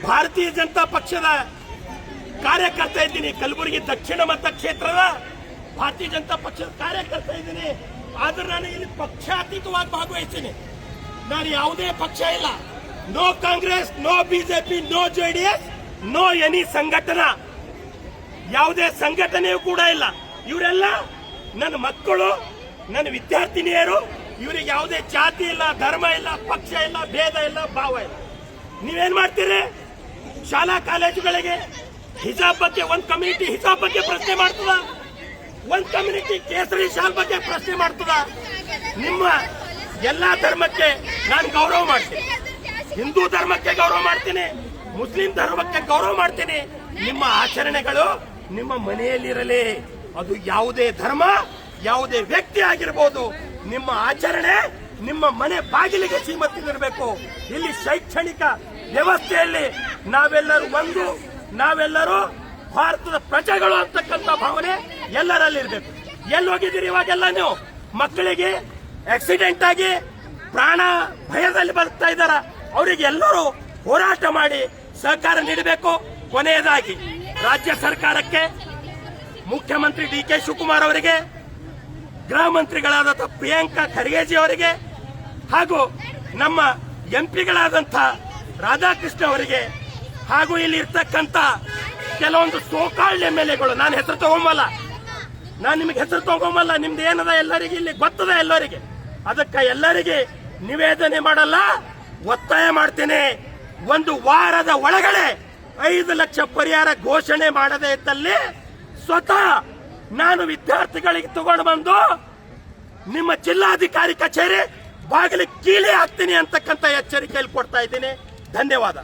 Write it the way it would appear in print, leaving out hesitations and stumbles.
ಭಾರತೀಯ ಜನತಾ ಪಕ್ಷದ ಕಾರ್ಯಕರ್ತ ಇದ್ದೀನಿ. ಕಲಬುರಗಿ ದಕ್ಷಿಣ ಮತಕ್ಷೇತ್ರದ ಭಾರತೀಯ ಜನತಾ ಪಕ್ಷದ ಕಾರ್ಯಕರ್ತ ಇದ್ದೀನಿ. ಆದ್ರೆ ನಾನು ಇಲ್ಲಿ ಪಕ್ಷಾತೀತವಾಗಿ ಭಾಗವಹಿಸ್ತೀನಿ. ನಾನು ಯಾವುದೇ ಪಕ್ಷ ಇಲ್ಲ. No Congress, no BJP, no JDS, no any ಸಂಘಟನಾ. ಯಾವುದೇ ಸಂಘಟನೆಯೂ ಕೂಡ ಇಲ್ಲ. ಇವರೆಲ್ಲ ನನ್ನ ಮಕ್ಕಳು, ನನ್ನ ವಿದ್ಯಾರ್ಥಿನಿಯರು. ಇವರಿಗೆ ಯಾವುದೇ ಜಾತಿ ಇಲ್ಲ, ಧರ್ಮ ಇಲ್ಲ, ಪಕ್ಷ ಇಲ್ಲ, ಭೇದ ಇಲ್ಲ, ಭಾವ ಇಲ್ಲ. ನೀವೇನ್ ಮಾಡ್ತೀರಿ? ಶಾಲಾ ಕಾಲೇಜುಗಳಿಗೆ ಹಿಜಾಬ್ ಬಗ್ಗೆ ಒಂದು ಕಮ್ಯುನಿಟಿ ಹಿಜಾಬ್ ಬಗ್ಗೆ ಪ್ರಶ್ನೆ ಮಾಡ್ತದ, ಒಂದು ಕಮ್ಯುನಿಟಿ ಕೇಸರಿ ಶಾಲ್ ಬಗ್ಗೆ ಪ್ರಶ್ನೆ ಮಾಡ್ತದ. ನಿಮ್ಮ ಎಲ್ಲಾ ಧರ್ಮಕ್ಕೆ ನಾನು ಗೌರವ ಮಾಡ್ತೀನಿ. ಹಿಂದೂ ಧರ್ಮಕ್ಕೆ ಗೌರವ ಮಾಡ್ತೀನಿ, ಮುಸ್ಲಿಂ ಧರ್ಮಕ್ಕೆ ಗೌರವ ಮಾಡ್ತೀನಿ. ನಿಮ್ಮ ಆಚರಣೆಗಳು ನಿಮ್ಮ ಮನೆಯಲ್ಲಿರಲಿ. ಅದು ಯಾವುದೇ ಧರ್ಮ, ಯಾವುದೇ ವ್ಯಕ್ತಿ ಆಗಿರಬಹುದು. ನಿಮ್ಮ ಆಚರಣೆ ನಿಮ್ಮ ಮನೆ ಬಾಗಿಲಿಗೆ ಸೀಮಿತವಿರಬೇಕು. ಇಲ್ಲಿ ಶೈಕ್ಷಣಿಕ ವ್ಯವಸ್ಥೆಯಲ್ಲಿ ನಾವೆಲ್ಲರೂ ಒಂದು, ನಾವೆಲ್ಲರೂ ಭಾರತದ ಪ್ರಜೆಗಳು ಅಂತಕ್ಕಂಥ ಭಾವನೆ ಎಲ್ಲರಲ್ಲಿರ್ಬೇಕು. ಎಲ್ಲಿ ಹೋಗಿದ್ದೀರಿ ಇವಾಗೆಲ್ಲ ನೀವು? ಮಕ್ಕಳಿಗೆ ಆಕ್ಸಿಡೆಂಟ್ ಆಗಿ ಪ್ರಾಣ ಭಯದಲ್ಲಿ ಬದುಕ್ತಾ ಇದ್ದಾರ. ಅವರಿಗೆ ಎಲ್ಲರೂ ಹೋರಾಟ ಮಾಡಿ ಸಹಕಾರ ನೀಡಬೇಕು. ಕೊನೆಯದಾಗಿ ರಾಜ್ಯ ಸರ್ಕಾರಕ್ಕೆ, ಮುಖ್ಯಮಂತ್ರಿ ಡಿ ಕೆ ಶಿವಕುಮಾರ್ ಅವರಿಗೆ, ಗೃಹ ಮಂತ್ರಿಗಳಾದಂಥ ಪ್ರಿಯಾಂಕಾ ಖರ್ಗೆಜಿ ಅವರಿಗೆ ಹಾಗೂ ನಮ್ಮ ಎಂಪಿಗಳಾದಂಥ ರಾಧಾಕೃಷ್ಣ ಅವರಿಗೆ ಹಾಗೂ ಇಲ್ಲಿ ಇರ್ತಕ್ಕಂಥ ಕೆಲವೊಂದು ಸೋಕಾಳ್ MLAಗಳು, ನಾನು ಹೆಸರು ತಗೊಂಬಲ್ಲ, ನಾನು ನಿಮಗೆ ಹೆಸರು ತಗೊಂಬಲ್ಲ. ನಿಮ್ದು ಏನದ ಎಲ್ಲರಿಗೆ ಇಲ್ಲಿ ಗೊತ್ತದ ಎಲ್ಲರಿಗೆ. ಅದಕ್ಕೆ ಎಲ್ಲರಿಗೆ ನಿವೇದನೆ ಮಾಡಲ್ಲ, ಒತ್ತಾಯ ಮಾಡ್ತೇನೆ. ಒಂದು ವಾರದ ಒಳಗಡೆ 5 ಲಕ್ಷ ಪರಿಹಾರ ಘೋಷಣೆ ಮಾಡದೇ ಇದ್ದಲ್ಲಿ ಸ್ವತಃ ನಾನು ವಿದ್ಯಾರ್ಥಿಗಳಿಗೆ ತಗೊಂಡು ಬಂದು ನಿಮ್ಮ ಜಿಲ್ಲಾಧಿಕಾರಿ ಕಚೇರಿ ಬಾಗಿಲಿಗೆ ಕೀಲಿ ಹಾಕ್ತೀನಿ ಅಂತಕ್ಕಂಥ ಎಚ್ಚರಿಕೆಯಲ್ಲಿ ಕೊಡ್ತಾ ಇದ್ದೀನಿ. ಧನ್ಯವಾದ.